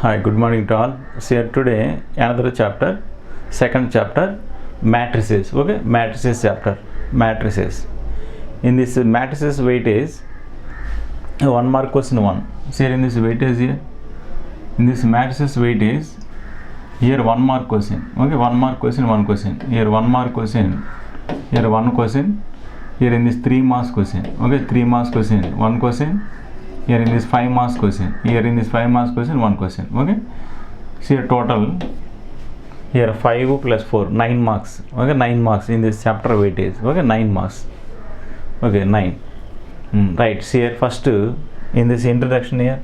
Hi, good morning to all. So here today another chapter, second chapter, matrices. Okay, matrices chapter, matrices. In this matrices weightage, one mark question one. So here in this weightage here, in this matrices weightage, here one mark question. Okay, one mark question, one question. Here one mark question. Here one question. Here in this 3 marks question. Okay, 3 marks question, one question. Here in this 5 marks question, here in this 5 marks question, one question. Okay, so here total here 5 plus 4, 9 marks. Okay, 9 marks in this chapter weightage. Okay, 9 marks. Okay, 9. Right, so here first in this introduction here,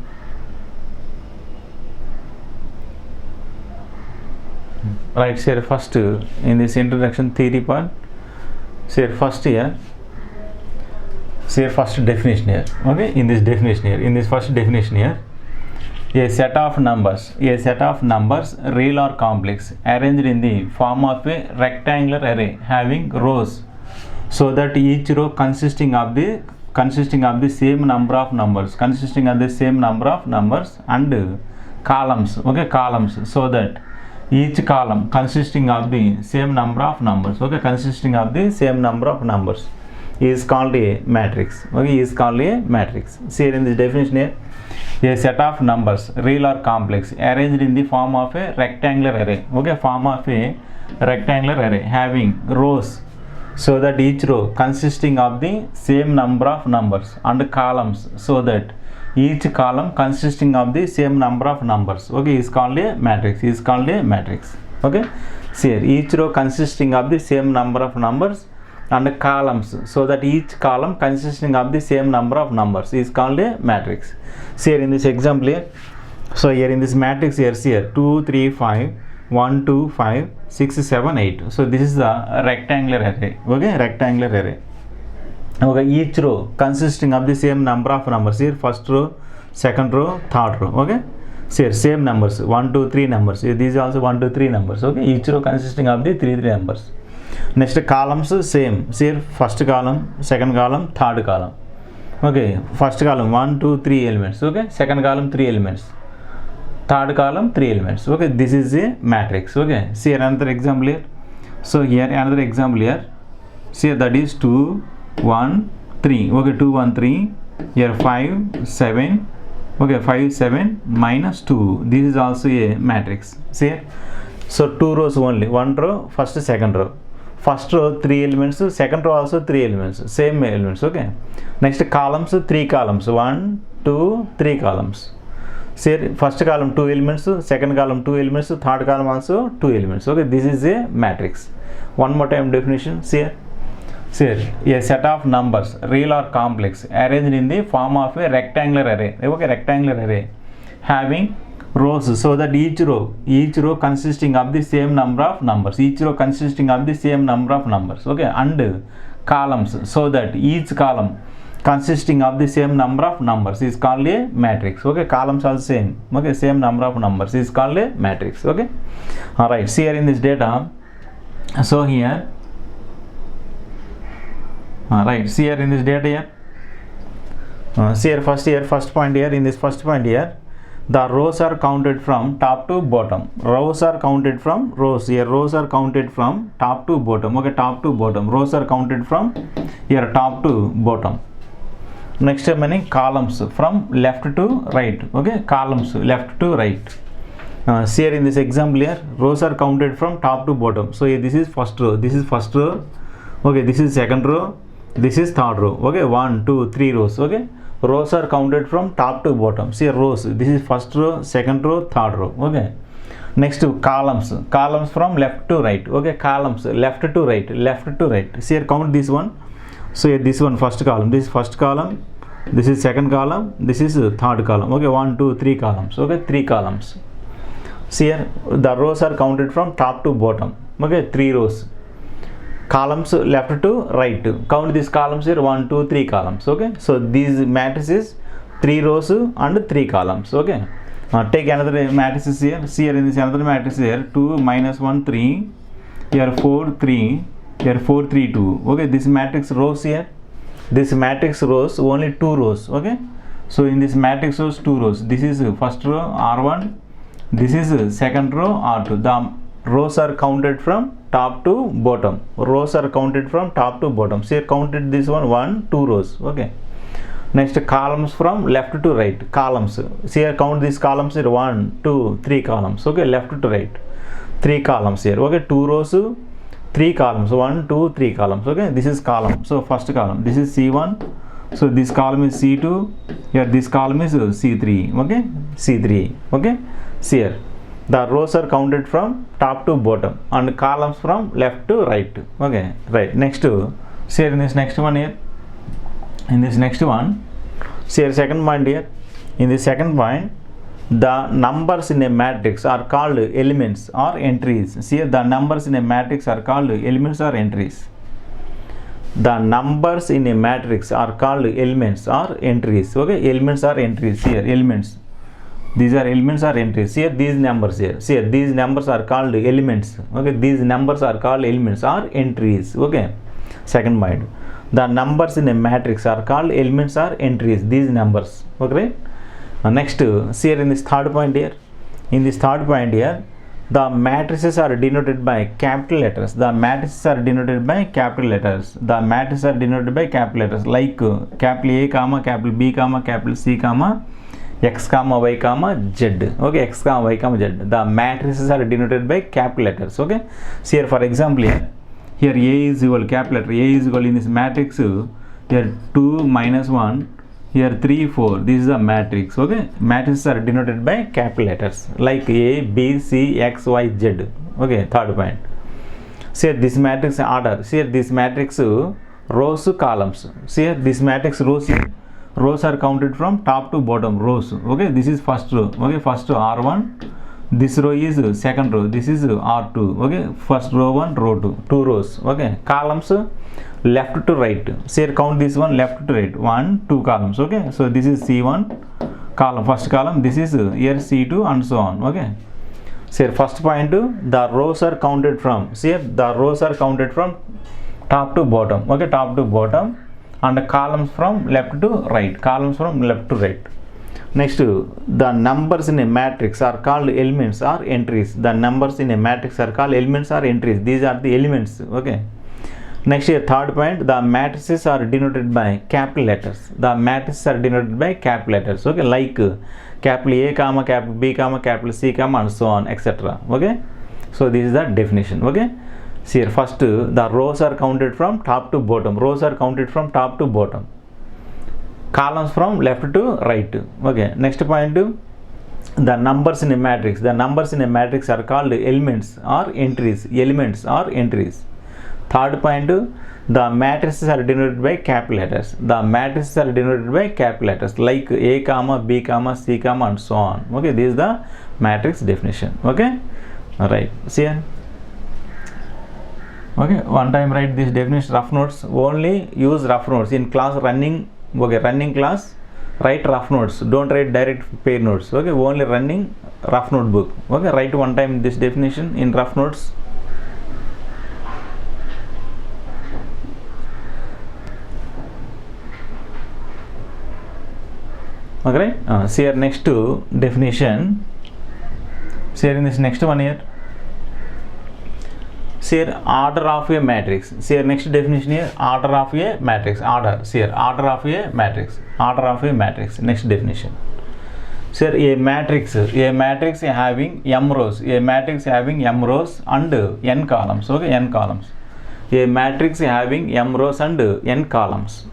right, so here first in this introduction theory part, so here first here, so here first definition here. Okay, in this definition here, in this first definition here, a set of numbers, real or complex, arranged in the form of a rectangular array having rows, so that each row consisting of the same number of numbers, and columns. Okay, columns, so that each column consisting of the same number of numbers. Okay, consisting of the same number of numbers is called a matrix. Okay, is called a matrix. See here in this definition here, a set of numbers, real or complex, arranged in the form of a rectangular array. Okay, form of a rectangular array having rows, so that each row consisting of the same number of numbers, and columns, so that each column consisting of the same number of numbers. Okay, is called a matrix. Is called a matrix. Okay, see here, each row consisting of the same number of numbers and columns, so that each column consisting of the same number of numbers is called a matrix. See here in this example here, so here in this matrix here, see here 2 3 5 1 2 5 6 7 8. So this is the rectangular array. Okay, rectangular array. Okay, each row consisting of the same number of numbers. Here first row, second row, third row. Okay, see here same numbers, 1 2 3 numbers. Here these are also 1 2 3 numbers. Okay, each row consisting of the 3 numbers. Next columns same. See here first column, second column, third column. Okay, first column 1 2 3 elements. Okay, second column 3 elements, third column 3 elements. Okay, this is a matrix. Okay, see here another example here. So here another example here. See here, that is 2 1 3. Okay, 2 1 3. Here 5 7. Okay, 5 7 minus 2. This is also a matrix. See here, so 2 rows only, one row, first second row. First row 3 elements, second row also 3 elements, same elements. Okay, next columns 3 columns, 1 2 3 columns. See first column 2 elements, second column 2 elements, third column also 2 elements. Okay, this is a matrix. One more time definition. See here, a set of numbers, real or complex, arranged in the form of a rectangular array. Okay, rectangular array having rows, so that each row consisting of the same number of numbers, okay, and columns, so that each column consisting of the same number of numbers is called a matrix. Okay, columns are same. Okay, same number of numbers is called a matrix. Okay, all right, see here in this data, so here right, see here in this data here, see here first point here, in this first point here, the rows are counted from top to bottom. Rows are counted from top to bottom. Okay, top to bottom. Rows are counted from here top to bottom. Next many columns from left to right. Okay, columns left to right. See here in this example here, rows are counted from top to bottom. So here, this is first row. Okay, this is second row. This is third row. Okay, 1 2 3 rows. Okay, rows are counted from top to bottom. See rows, this is first row, second row, third row. Okay, next to columns from left to right. Okay, columns left to right. See here, count this one. So here, this one first column, this is first column, this is second column, this is third column. Okay, 1 2 3 columns. Okay, 3 columns. See here, the rows are counted from top to bottom. Okay, 3 rows. Columns left to right. Count these columns here, 1 2 3 columns. Okay, so these matrices 3 rows and 3 columns. Okay, take another matrices here. See here in this another matrix here, 2 minus 1 3, here 4 3, here 4 3 2. Okay, this matrix rows here, this matrix rows only 2 rows. Okay, so in this matrix rows 2 rows. This is first row R1, This is second row R2. The rows are counted from top to bottom. Rows are counted from top to bottom. So here counted this one, 2 rows. Okay. Next, columns from left to right. Columns. So here count these columns here, 1, 2, 3 columns. Okay, left to right. 3 columns here. Okay, 2 rows, 3 columns. 1, 2, 3 columns. Okay, this is column. So first column. This is C1. So this column is C2. Here this column is C3. Okay, C3. Okay, see here. The rows are counted from top to bottom and columns from left to right. Okay, right. Next, see here in this next one here. In this next one, see here second point here. In the second point, the numbers in a matrix are called elements or entries. See here, the numbers in a matrix are called elements or entries. The numbers in a matrix are called elements or entries. Okay, elements or entries. Here, elements. These are elements or entries. Here, these numbers here. See here, these numbers are called elements. Okay, these numbers are called elements or entries. Okay, second point. The numbers in a matrix are called elements or entries. These numbers. Okay. Next, see here in this third point here. In this third point here, the matrices are denoted by capital letters. The matrices are denoted by capital letters. The matrices are denoted by capital letters like capital A, comma, capital B, comma, capital C, comma, X, comma, Y, comma, Z. Okay, X, comma, Y, comma, Z. The matrices are denoted by capital letters. Okay. So here, for example, here A is equal capital letter. A is equal in this matrix. Here 2 minus 1. Here 3, 4. This is the matrix. Okay. Matrices are denoted by capital letters like A, B, C, X, Y, Z. Okay. Third point. See here, this matrix order. See here, this matrix rows, columns. See here, this matrix rows. Rows are counted from top to bottom. Rows. Okay, this is first row. Okay, first row R1. This row is second row. This is R2. Okay, first row 1, row 2. 2 rows. Okay, columns left to right. So here count this one left to right. 1, 2 columns. Okay, so this is C1 column. First column. This is here C2 and so on. Okay. So here first point, the rows are counted from. See here, the rows are counted from top to bottom. Okay, top to bottom. And the columns from left to right. Columns from left to right. Next, the numbers in a matrix are called elements or entries. The numbers in a matrix are called elements or entries. These are the elements. Okay. Next here, third point, the matrices are denoted by capital letters. The matrices are denoted by capital letters. Okay, like capital A, comma, capital B, comma, capital C, comma, and so on, etc. Okay. So this is the definition. Okay. See here, first the rows are counted from top to bottom. Rows are counted from top to bottom. Columns from left to right. Okay. Next point, the numbers in a matrix. The numbers in a matrix are called elements or entries. Elements or entries. Third point, the matrices are denoted by capital letters. The matrices are denoted by capital letters like A, comma, B, comma, C, comma, and so on. Okay. This is the matrix definition. Okay. All right. See here. Okay, one time write this definition, rough notes. Only use rough notes in class running. Okay, running class, write rough notes. Don't write direct pair notes. Okay, only running rough notebook. Okay, write one time this definition in rough notes. Okay, see here next to definition. See here in this next one here. See here, order of a matrix. See here, next definition here, order of a matrix. Order. See here, order of a matrix. Order of a matrix. Next definition. See here, a matrix having m rows. A matrix having m rows and n columns. Okay, n columns. A matrix having m rows and n columns.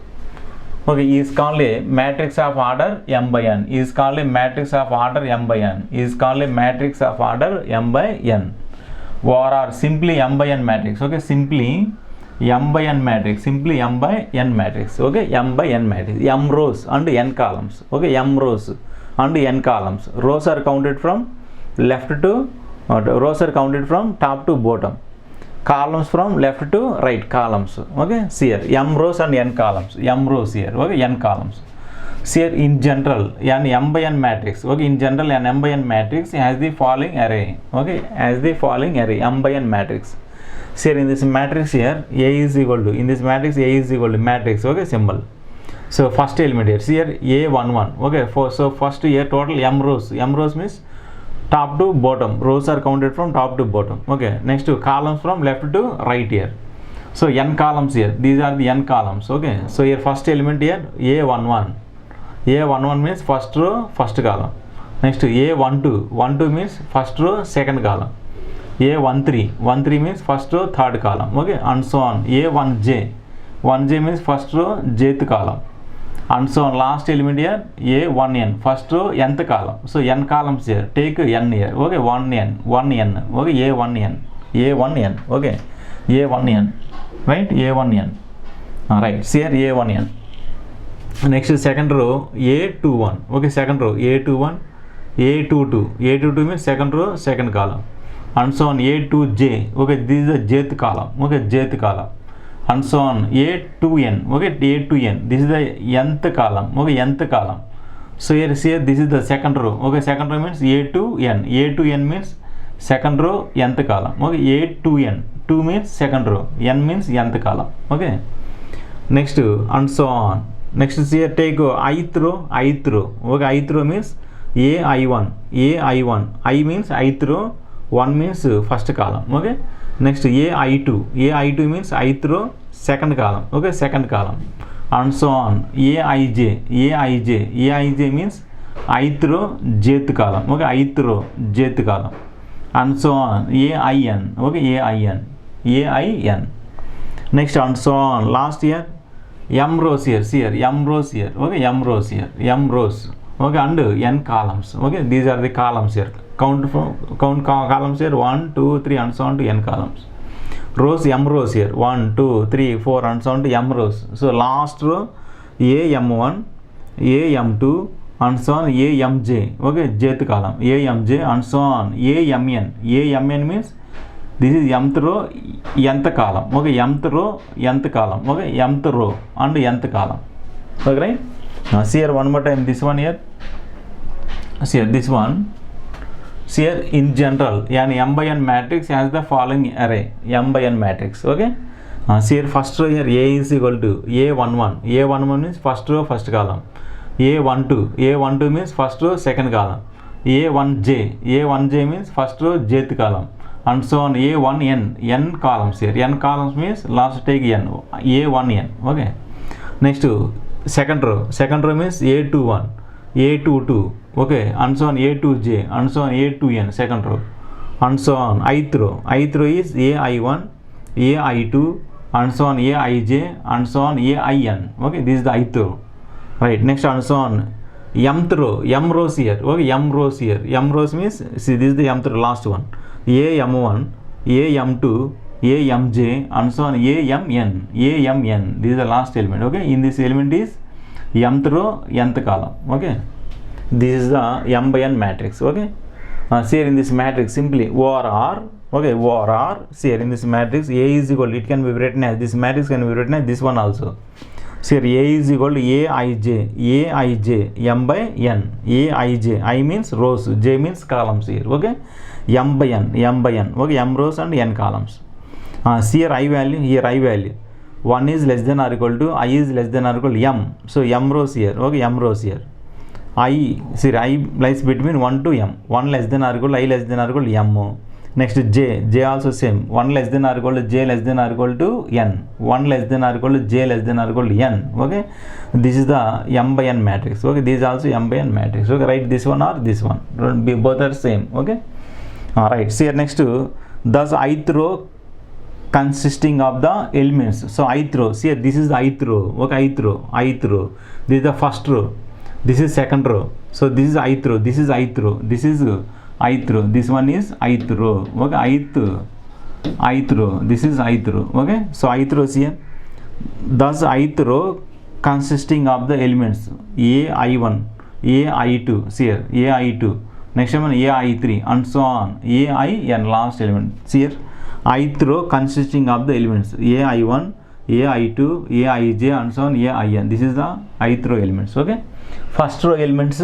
Okay, is called a matrix of order m by n. Is called a matrix of order m by n. Is called a matrix of order m by n. Or simply m by n matrix. Okay, simply m by n matrix. Simply m by n matrix. Okay, m by n matrix. M rows and n columns. Okay, m rows and n columns. Rows are counted from left to rows are counted from top to bottom. Columns from left to right. Columns. Okay, see here, m rows and n columns. M rows here. Okay, n columns. See here, in general, an m by n matrix. Okay, in general, an m by n matrix has the following array. Okay, has the following array, m by n matrix. See here, in this matrix here, A is equal to, in this matrix, A is equal to matrix. Okay, symbol. So first element here, see here, A11. Okay, so first here total m rows. M rows means top to bottom, rows are counted from top to bottom. Okay, next columns from left to right here. So n columns here, these are the n columns. Okay, so here first element here a11, a11 means first row first column. Next a12, 12 means first row second column. a13, 13 means first row third column. Okay, and so on. a1j, 1j means first row jth column, and so on. Last element here a1n, first row nth column. So n columns here, take n here. Okay, 1n, 1n. Okay, a1n, a1n. Okay, a1n, right, a1n. Right, see here a1n. Next second row a21. Okay, second row a21, a22, a22 means second row second column, and so on. a2j. Okay, this is the jth column. Okay, jth column, and so on. a2n. Okay, a2n, this is the nth column. Okay, nth column. So here see here, this is the second row. Okay, second row means a2n, a2n means second row nth column. Okay, a2n, 2 means second row, n means nth column. Okay, next and so on. Next see here, take ith row, ith row. Okay, ith row means ai1, ai1, I means ith row, 1 means first column. Okay, next ai2, ai2 means ith row second column. Okay, second column, and so on. aij, aij, aij means ith row jth column. Okay, ith row jth column, and so on. ain. Okay, ain, ain. Next and so on. Last here m rows here. See here m rows here. Okay, m rows here, m rows. Okay, and n columns. Okay, these are the columns here. Count columns here 1, 2, 3 and so on to n columns. Rows, m rows here 1, 2, 3, 4 and so on to m rows. So last row am1, am2 and so on, amj. Okay, jth column, amj and so on. amn, amn means this is mth row nth column. Okay, mth row nth column. Okay, mth row and nth column. Okay, right? Now see here one more time, this one here. See here this one. See here, in general an m by n matrix has the following array, m by n matrix. Okay, see here first row here a is equal to a11, a11 means first row first column. a12, a12 means first row second column. a1j, a1j means first row jth column, and so on. a1n, n columns here, n columns means last take n, a1n. Okay, next second row means a21, a22. Okay, and so on. a2j and so on. a2n second row, and so on. ith row is ai1, ai2 and so on. aij and so on. ain. Okay, this is the ith row, right? Next and so on. mth row, m rows here. Okay, m rows here, m rows means see this is the mth row, last one. am1, am2, amj and so on. amn, this is the last element. Okay, in this element is mth row nth column. Okay, this is the m by n matrix. Okay, see here in this matrix simply O or R. Okay, O or R. See here in this matrix a is equal, it can be written as, this matrix can be written as this one also. See here a is equal to aij, m by n, aij, I means rows, j means columns here. Okay, m by n, okay, m rows and n columns. See here I value, here I value 1 is less than or equal to, I is less than or equal to m. So m rows here. Okay, m rows here. I, see I lies between 1 to m, 1 less than or equal to I less than or equal to m. Next j also same, 1 less than or equal to j less than or equal to n, 1 less than or equal to j less than or equal to n. Okay, this is the m by n matrix. Okay, this is also m by n matrix. Okay, write this one or this one, both are same. Okay, alright. See here next thus ith row consisting of the elements. So ith row, see here, this is the ith row. Okay, ith row, this is the first row, this is second row. So this is ith row, this is ith row, this is ith row, this one is ith row. Okay, ith row, this is ith row. Okay, so ith row here. Thus ith row consisting of the elements ai1, ai2. See here ai2, next one ai3 and so on. ain last element. See here ith row consisting of the elements ai1, ai2, aij and so on. ain, this is the ith row elements. Okay, first row elements,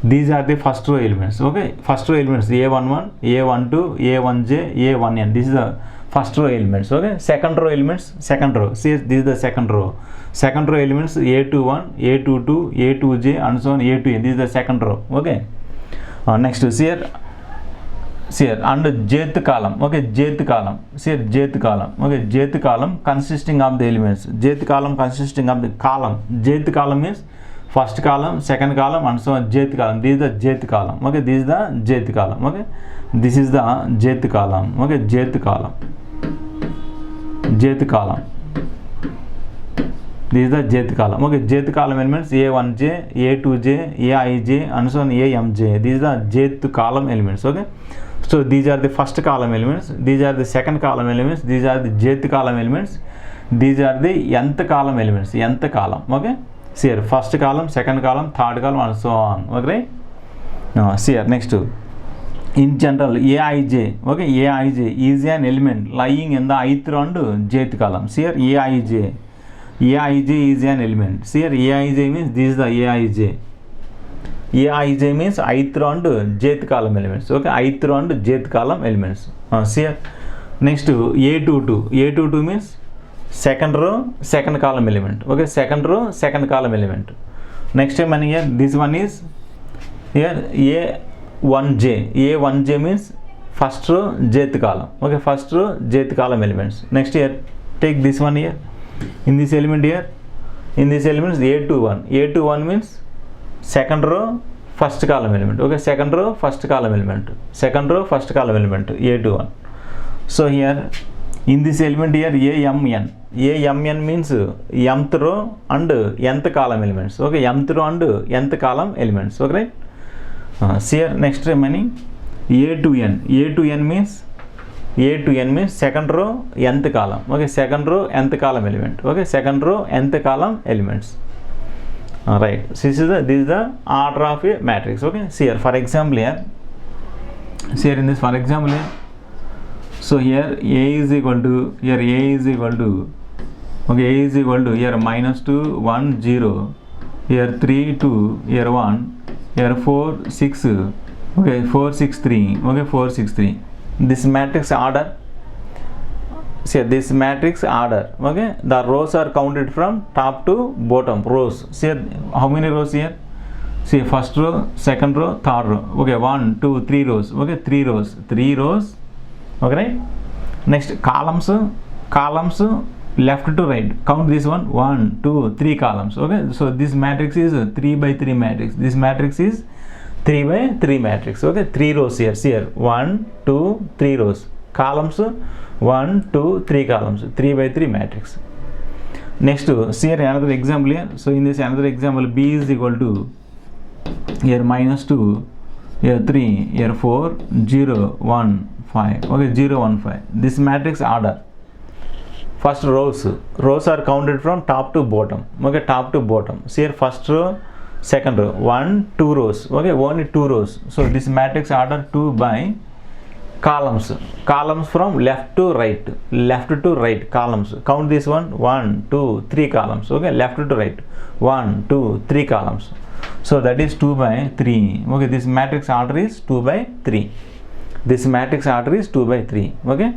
these are the first row elements. Okay, first row elements a11, a12, a1j, a1n, this is the first row elements. Okay, second row elements, second row, see this is the second row. Second row elements a21, a22, a2j and so on. a2n, this is the second row. Okay, next see here here and jth column, okay, jth column, here jth column, okay, jth column consisting of the elements, jth column consisting of the column, jth column is first column, second column and so on, jth column, this is the jth column, okay, this is the jth column, okay, this is the jth column, okay, jth column, jth column, this is the jth column, okay, jth column elements a1j, a2j, aij and so on, amj, these are the jth column elements, okay. So these are the first column elements, these are the second column elements, these are the jth column elements, these are the nth column elements, nth column, okay. See here, first column, second column, third column and so on, okay. See here, next to in general aij, okay, aij is an element lying in the ith and jth column. See here, aij is an element. See here, aij means this is the aij. aij means ith and jth column elements, okay, ith and jth column elements. See here, next to a22 means second row, second column element, okay, second row, second column element. Next time here, this one is here a1j means first row, jth column, okay, first row, jth column elements. Next here, take this one here, in this element here, in this element a21 means second row, first column element, okay, second row, first column element, second row, first column element, a21. So here in this element here amn means mth row and nth column elements, okay, mth row and nth column elements, okay, right. See here, next remaining a2n means second row, nth column, okay, second row, nth column element, okay, second row, nth column elements. Right, so this is the order of a matrix, okay. See here, for example here, see here in this, for example here, so here a is equal to, here a is equal to, okay, a is equal to here -2 1 0, here 3 2, here 1, here 4 6, okay, 4 6 3, okay, 4 6 3. This matrix order, see this matrix order, okay, the rows are counted from top to bottom, rows. See how many rows here, see first row, second row, third row, okay, 1 2 3 rows, okay, 3 rows, okay, right. Next columns left to right, count this one, 1 2 3 columns, okay. So this matrix is a 3 by 3 matrix, this matrix is 3 by 3 matrix, okay, 3 rows here, see here 1 2 3 rows, columns 1 2 3 columns, 3 by 3 matrix. Next see here another example here, so in this another example b is equal to here -2, here 3, here 4 0 1 5, okay, 0 1 5. This matrix order, first rows are counted from top to bottom, okay, top to bottom. See here first row, second row, 1 2 rows, okay, only 2 rows. So this matrix order 2 by columns from left to right, columns, count this one, 1 2 3 columns, okay, left to right, 1 2 3 columns. So that is 2 by 3, okay, this matrix order is 2 by 3, this matrix order is 2 by 3, okay.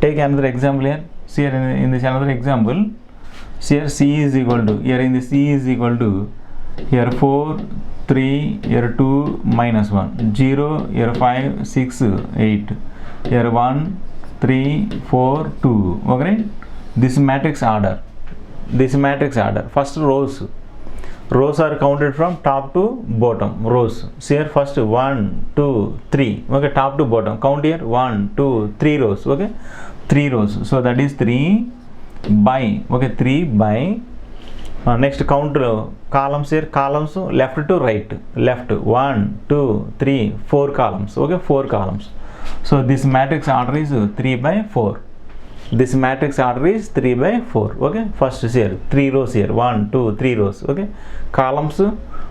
Take another example here, see here in this another example, see here c is equal to, here in the c is equal to, here 4 3, here 2 -1 0, here 5 6 8, here 1 3 4 2, okay. This matrix order, first rows are counted from top to bottom, rows. See here first 1 2 3, okay, top to bottom, count here 1 2 3 rows, okay, 3 rows. So that is 3 by, okay, 3 by next count columns here, columns left to right, 1 2 3 4 columns, okay, 4 columns. So this matrix order is 3 by 4, this matrix order is 3 by 4, okay. First here 3 rows here, 1 2 3 rows, okay, columns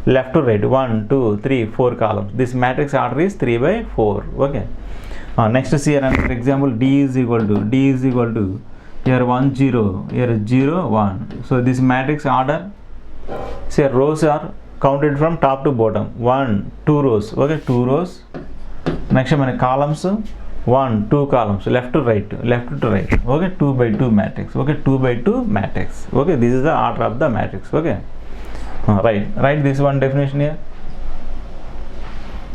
left to right, 1 2 3 4 columns, this matrix order is 3 by 4, okay. Next see here another example, d is equal to here 1 0, here 0 1. So this matrix order, say rows are counted from top to bottom, 1 2 rows, okay, 2 rows. Next one columns, 1 2 columns, left to right, okay, 2 by 2 matrix, okay, 2 by 2 matrix, okay. This is the order of the matrix, okay. Write this one definition here.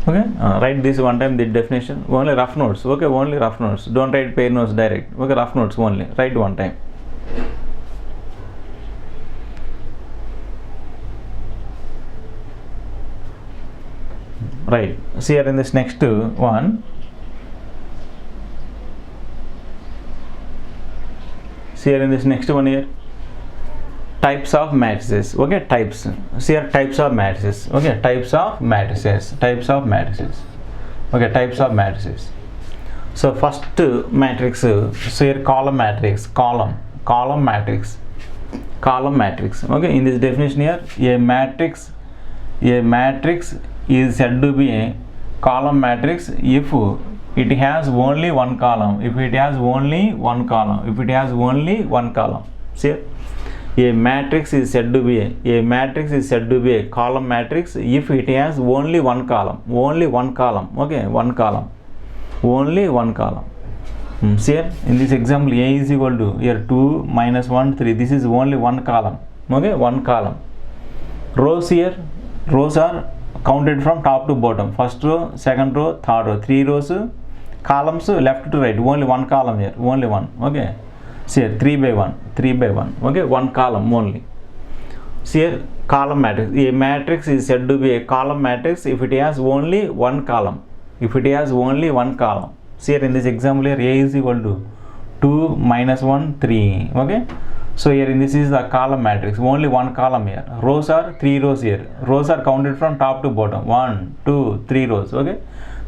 Okay, write this one time the definition. Only rough notes. Okay, only rough notes. Don't write pair notes direct. Okay, rough notes only. Write one time. Right. See here in this next one. See here in this next one here. Types of matrices. Okay, types. See here, types of matrices. Okay, types of matrices. Types of matrices. Okay, types of matrices. So first matrix. So here column matrix. Column matrix. Column matrix. Okay, in this definition here, a matrix is said to be a column matrix if it has only one column. If it has only one column. If it has only one column. See, a matrix is said to be a column matrix if it has only one column. Only one column. Okay, one column. Only one column. See here, in this example, A is equal to here 2 minus 1 3. This is only one column. Okay, one column. Rows here. Rows are counted from top to bottom. First row, second row, third row. 3 rows. Columns left to right. Only one column here. Only one. Okay. See here, 3 by 1. 3 by 1. Okay. One column only. See here, column matrix. A matrix is said to be a column matrix if it has only one column. If it has only one column. See here in this example here, A is equal to 2 minus 1 3. Okay. So here in this is the column matrix. Only one column here. Rows are 3 rows here. Rows are counted from top to bottom. 1, 2, 3 rows. Okay.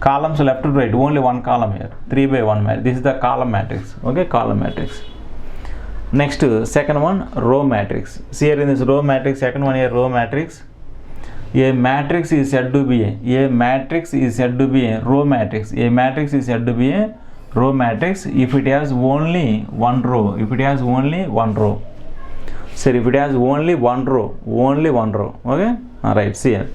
Columns left to right. Only one column here. 3 by 1 matrix. This is the column matrix. Okay. Column matrix. Next, second one, row matrix. See here in this row matrix. Second one here, row matrix. A matrix is said to be a matrix is said to be a row matrix. A matrix is said to be a row matrix if it has only one row. If it has only one row. So if it has only one row. Okay. Alright. See here.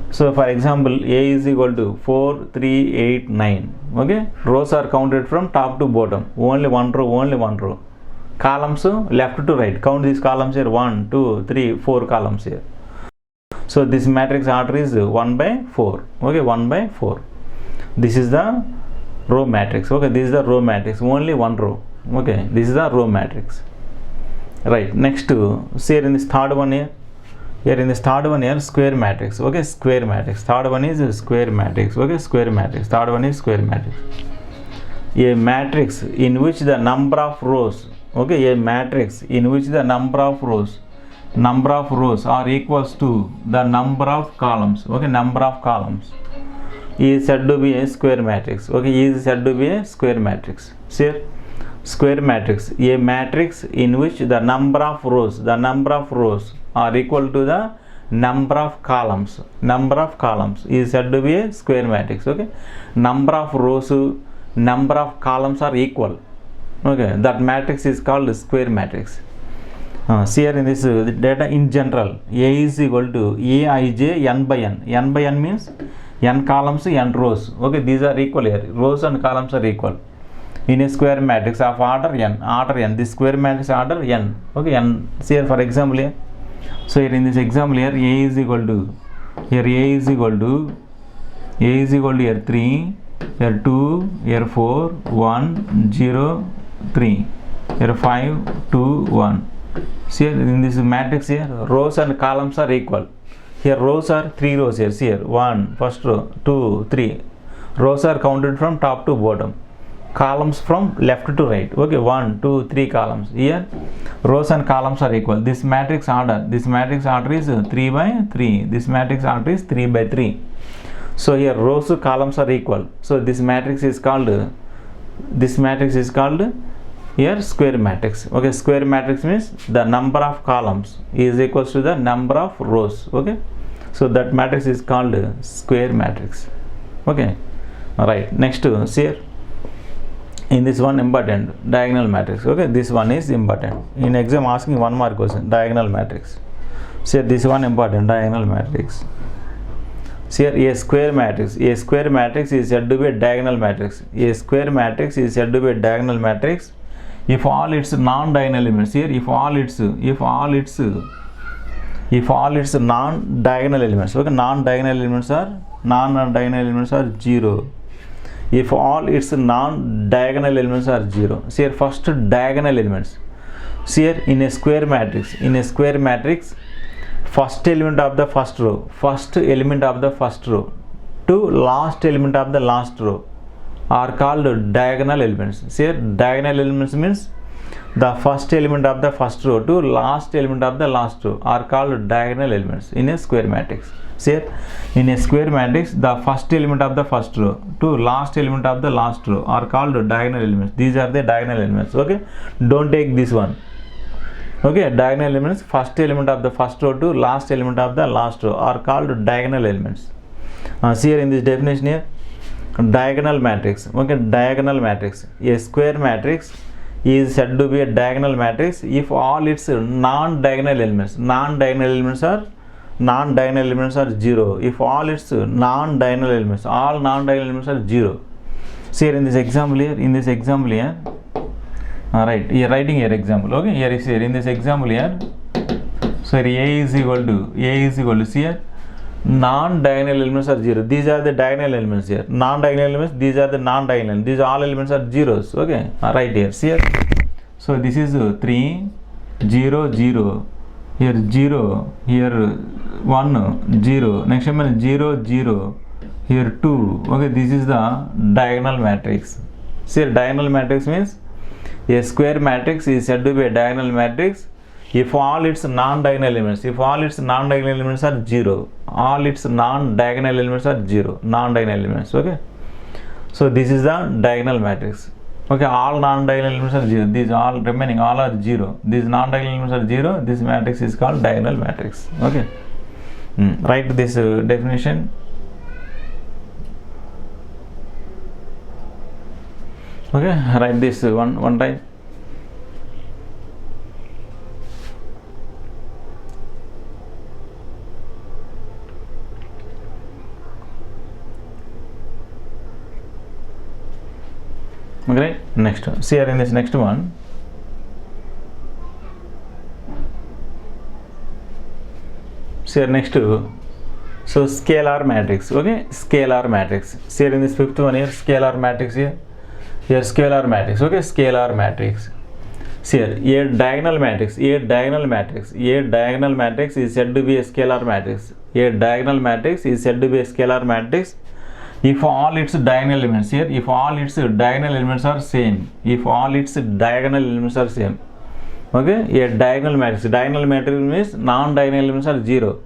So for example, A is equal to 4 3 8 9. Okay. Rows are counted from top to bottom. Only one row. Columns left to right. Count these columns here. 1 2 3 4 columns here. So this matrix order is 1 by 4. Okay. 1 by 4. This is the row matrix. Okay, this is the row matrix. Only one row. Okay, this is the row matrix. Right. Next, see here in this third one here. Here in this third one here, square matrix. Okay, square matrix. Third one is square matrix. Okay, square matrix. Third one is square matrix. A matrix in which the number of rows. Okay, a matrix in which the number of rows are equals to the number of columns. Okay, number of columns is said to be a square matrix. Okay, is said to be a square matrix. See, square matrix, a matrix in which the number of rows are equal to the number of columns. Number of columns is said to be a square matrix. Okay, number of rows, number of columns are equal. Okay, that matrix is called a square matrix. See here in this data in general, A is equal to Aij n by n. N by n means n columns, n rows. Okay, these are equal here. Rows and columns are equal. In a square matrix of order n. This square matrix order n. Okay, n. See here for example here. So here in this example here, A is equal to here 3, here 2, here 4, 1, 0, 3, here 5, 2, 1. See here in this matrix here, rows and columns are equal. Here rows are 3 rows here. See here 1, first row, 2, 3. Rows are counted from top to bottom. Columns from left to right. Okay, 1, 2, 3 columns. Here rows and columns are equal. This matrix order is 3 by 3. This matrix order is 3 by 3. So here rows and columns are equal. So this matrix is called here square matrix. Okay, square matrix means the number of columns is equals to the number of rows. Okay, so that matrix is called square matrix. Okay, alright. Next, see here in this one important diagonal matrix. Okay, this one is important. In exam asking one more question, diagonal matrix. See here, this one important diagonal matrix. See here, a square matrix is said to be a diagonal matrix. A square matrix is said to be a diagonal matrix if all its non-diagonal elements here, if all its if all its non-diagonal elements, okay, non-diagonal elements are 0. If all its non-diagonal elements are 0. See here, first diagonal elements. See here, in a square matrix, first element of the first row to last element of the last row are called diagonal elements. See here, diagonal elements means the first element of the first row to last element of the last row are called diagonal elements in a square matrix. See here, in a square matrix, the first element of the first row to last element of the last row are called diagonal elements. These are the diagonal elements. Okay, don't take this one. Okay, diagonal elements, first element of the first row to last element of the last row are called diagonal elements. See here in this definition here, diagonal matrix. Okay, diagonal matrix. A square matrix is said to be a diagonal matrix if all its non-diagonal elements are 0. If all its non-diagonal elements are 0. See here in this example here, right, you are writing here example. Okay, here is here in this example here. So here A is equal to see here, non-diagonal elements are 0. These are the diagonal elements here. Non-diagonal elements, these are the non-diagonal. These all elements are zeros. Okay, right here. See here. So this is 3, 0, 0. Here 0. Here 1, 0. Next one 0, 0. Here 2. Okay, this is the diagonal matrix. See here, diagonal matrix means a square matrix is said to be a diagonal matrix if all its non-diagonal elements, are 0. All its non-diagonal elements are 0. Non-diagonal elements. Okay. So this is the diagonal matrix. Okay, all non-diagonal elements are 0. These all remaining all are 0. These non-diagonal elements are 0. This matrix is called diagonal matrix. Okay. Write this definition. Okay, write this one time. Okay, next one. See here in this next one. See here next to, so scalar matrix. Okay, scalar matrix. See here in this fifth one here, scalar matrix here. Here scalar matrix. Okay, scalar matrix. See here, a diagonal matrix is said to be a scalar matrix. A diagonal matrix is said to be a scalar matrix if all its diagonal elements here, if all its diagonal elements are same. Okay, a diagonal matrix means non-diagonal elements are 0.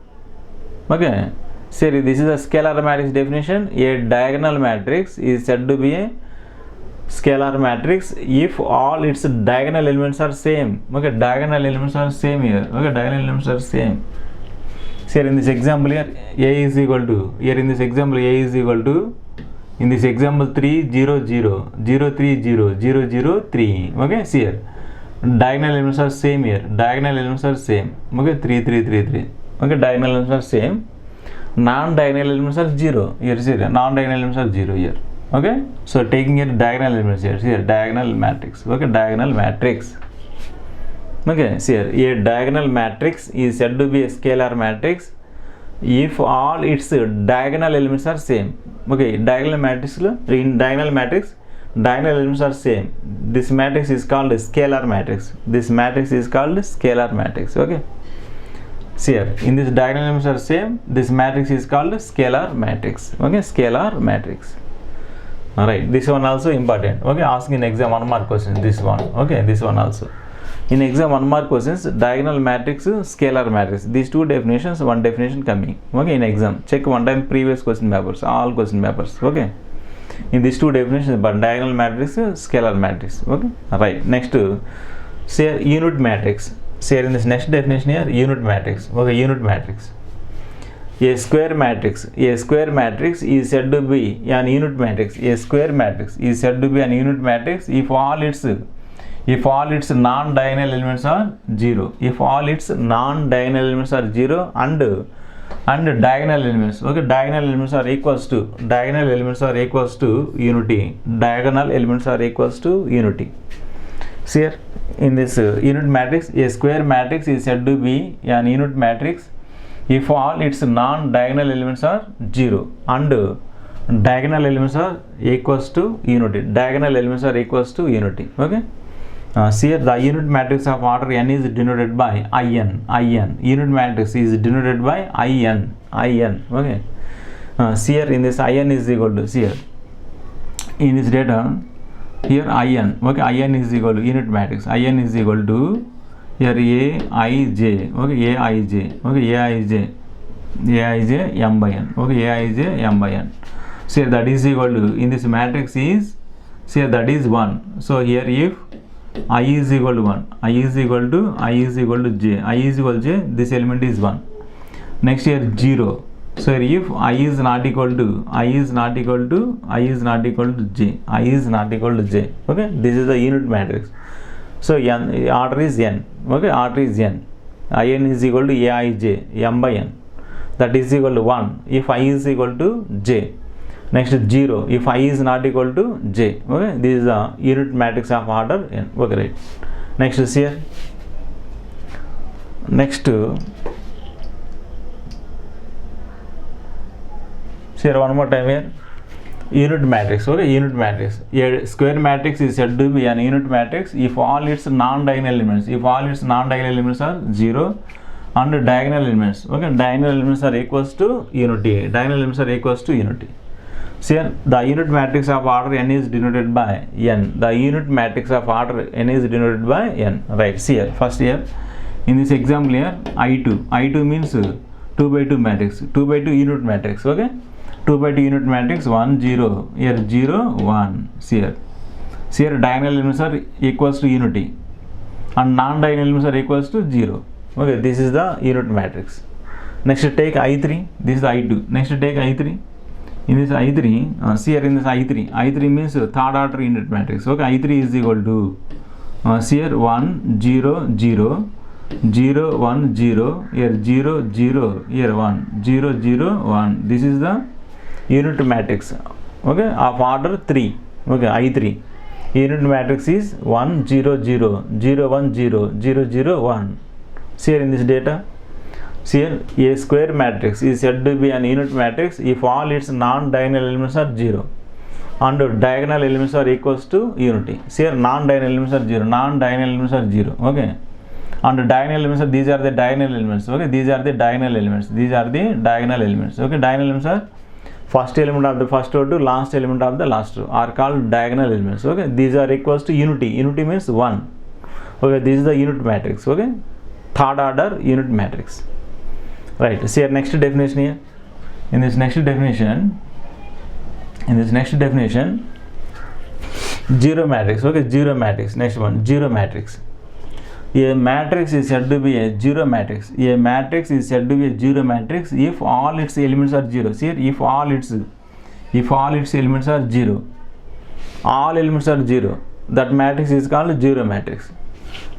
Okay, see this is a scalar matrix definition. A diagonal matrix is said to be a scalar matrix if all its diagonal elements are same. Okay, diagonal elements are same here. Okay, diagonal elements are same. See here in this example here, A is equal to, in this example 3, 0, 0, 0, 3, 0, 0, 0, 3. Okay, see here, diagonal elements are same here. Okay, 3, 3, 3, 3. Okay, diagonal elements are same. Non-diagonal elements are 0. Here, see here, non-diagonal elements are 0 here. Okay, so taking here diagonal elements here, see here, diagonal matrix. Okay, diagonal matrix. Okay, see here, a diagonal matrix is said to be a scalar matrix if all its diagonal elements are same. Okay, diagonal matrix, in diagonal matrix, diagonal elements are same. This matrix is called a scalar matrix. Okay, see here, in this diagonal elements are same, this matrix is called scalar matrix. Okay, scalar matrix. Alright, this one also important. Okay, ask in exam 1 mark question, this one. Okay, this one also. In exam 1 mark questions, diagonal matrix, scalar matrix. These two definitions, one definition coming. Okay, in exam. Check one time previous question papers, all question papers. Okay. In these two definitions, but diagonal matrix, scalar matrix. Okay. Right. Next, say unit matrix. Say in this next definition here, unit matrix. Okay, unit matrix. A square matrix is said to be an unit matrix. A square matrix is said to be an unit matrix if all its non-diagonal elements are 0. If all its non-diagonal elements are 0 and diagonal elements, okay, diagonal elements are equals to unity. Diagonal elements are equals to unity. See here, in this unit matrix, a square matrix is said to be an unit matrix if all its non-diagonal elements are 0 and diagonal elements are equals to unity. Diagonal elements are equals to unity. Okay. Here the unit matrix of order n is denoted by in. Unit matrix is denoted by in. Okay. Here in this in is equal to, here in this data, here in. Okay, in is equal to unit matrix. In is equal to here aij. Okay, aij. Okay, aij m by n. Okay, aij m by n. So here that is equal to, in this matrix is, here that is 1. So here if I is equal to 1, I is equal to j, I is equal to j, this element is 1. Next here 0. So here if I is not equal to j, I is not equal to j. Okay, this is the unit matrix. So n, order is n. Okay, order is n. In is equal to aij m by n. That is equal to 1 if I is equal to j. Next 0 if I is not equal to j. Okay, this is the unit matrix of order n. Okay, right. Next is here. Next here one more time here. Unit matrix. Okay, unit matrix. A square matrix is said to be an unit matrix if all its non-diagonal elements, are 0 and diagonal elements. Okay, diagonal elements are equals to unity. So here the unit matrix of order n is denoted by n. The unit matrix of order n is denoted by n. Right. See here. First here in this example here I2 means 2 by 2 matrix. 2 by 2 unit matrix. Okay. 2 by 2 unit matrix 1 0. Here 0 1. See here. Diagonal elements are equals to unity and non-diagonal elements are equals to 0. Okay. This is the unit matrix. Next take I3. This is I2. Next take I3. In this I3, see here in this I3 means third order unit matrix. Okay, I3 is equal to see here 1 0 0 0 1 0, here 0 0, here 1 0 0 1. This is the unit matrix. Okay, of order 3. Okay, I3 unit matrix is 1 0 0 0 1 0 0 0 1. See here in this data. See here, a square matrix is said to be an unit matrix if all its non-diagonal elements are 0 and diagonal elements are equals to unity. See here, non-diagonal elements are 0. Okay, and diagonal elements are, these are the diagonal elements. Okay, these are the diagonal elements. Okay, diagonal elements are first element of the first row to last element of the last row are called diagonal elements. Okay, these are equals to unity. Unity means 1. Okay, this is the unit matrix. Okay, third order unit matrix. Right. See here next definition here. In this next definition, zero matrix. Okay, zero matrix. Next one, zero matrix. A matrix is said to be a zero matrix. A matrix is said to be a zero matrix if all its elements are 0. See here, if all its elements are 0, all elements are 0, that matrix is called zero matrix.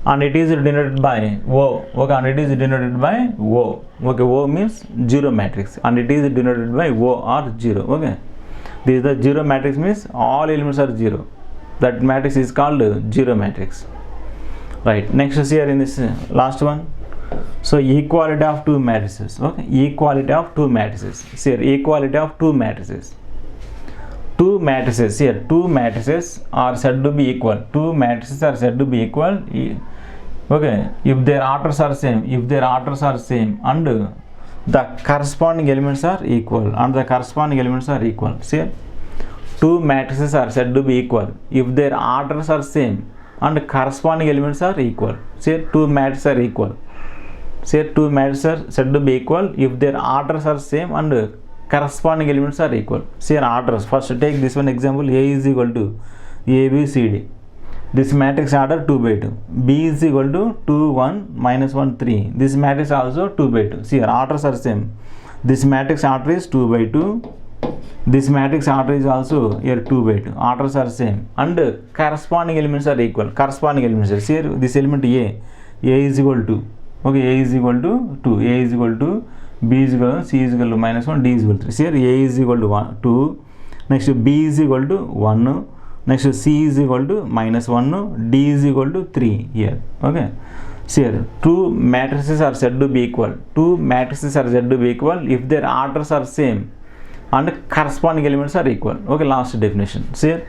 And it is denoted by O. Okay, and it is denoted by O. Okay, O means zero matrix, and it is denoted by O or 0. Okay, this is the zero matrix means all elements are 0. That matrix is called zero matrix. Right. Next is here in this last one. So equality of two matrices. Okay, equality of two matrices. See here, equality of two matrices. Two matrices here. Two matrices are said to be equal. Two matrices are said to be equal. Okay, if their orders are same, and the corresponding elements are equal, See, two matrices are said to be equal if their orders are same and corresponding elements are equal. See, two matrices are equal. See, two matrices are said to be equal if their orders are same and corresponding elements are equal. See, orders. First take this one example. A is equal to A, B, C, D. This matrix order 2 by 2. B is equal to 2, 1, minus 1, 3. This matrix also 2 by 2. See here, orders are same. This matrix order is 2 by 2. This matrix order is also here 2 by 2. Orders are same. And corresponding elements are equal. See here, this element A is equal to. Okay, A is equal to 2. A is equal to, B is equal to, C is equal to minus 1, D is equal to 3. See here, A is equal to 1, 2. Next B is equal to 1. Next C is equal to minus 1, D is equal to 3 here. Okay, See here, two matrices are said to be equal. Two matrices are said to be equal if their orders are same and corresponding elements are equal. Okay, last definition. See here,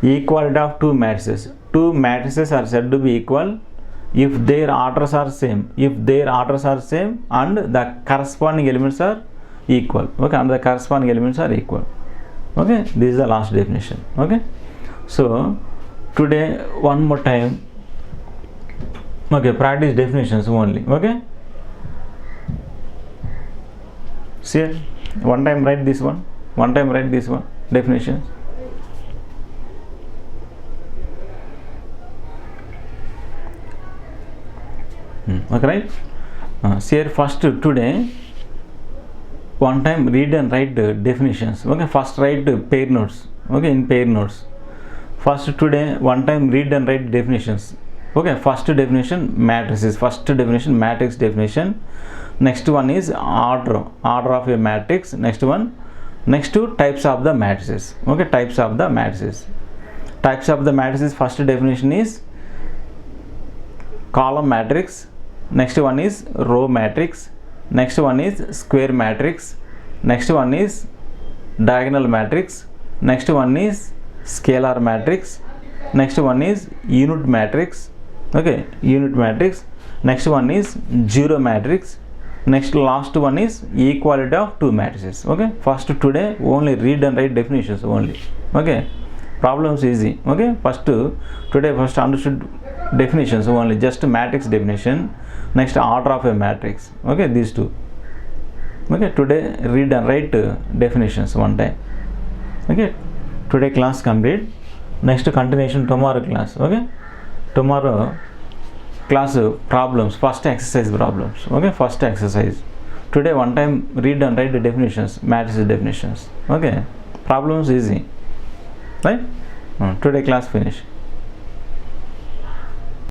equality of two matrices. Two matrices are said to be equal if their orders are same. If their orders are same and the corresponding elements are equal. Okay, and the corresponding elements are equal. Okay, this is the last definition. Okay, so today one more time. Okay, practice definitions only. Okay, see here, one time write this one, one time write this one, definitions. Okay, right? See here, first today one time read and write the definitions. Okay, first write the pair notes. Okay, in pair notes. First today one time read and write definitions. Okay, first definition matrices. First definition matrix definition. Next one is order of a matrix. Next one, next two types of the matrices. Okay, types of the matrices. Types of the matrices. First definition is column matrix. Next one is row matrix. Next one is square matrix. Next one is diagonal matrix. Next one is scalar matrix. Next one is unit matrix. Okay, unit matrix. Next one is zero matrix. Next, last one is equality of two matrices. Okay, first today only read and write definitions only. Okay, problems easy. Okay, first today first understood definitions only, just matrix definition. Next, order of a matrix. Okay, these two. Okay, today read and write definitions one time. Okay, today class complete. Next continuation tomorrow class. Okay, tomorrow class problems, first exercise problems. Okay, first exercise. Today one time read and write the definitions, matrix definitions. Okay, problems easy, right? Today class finish.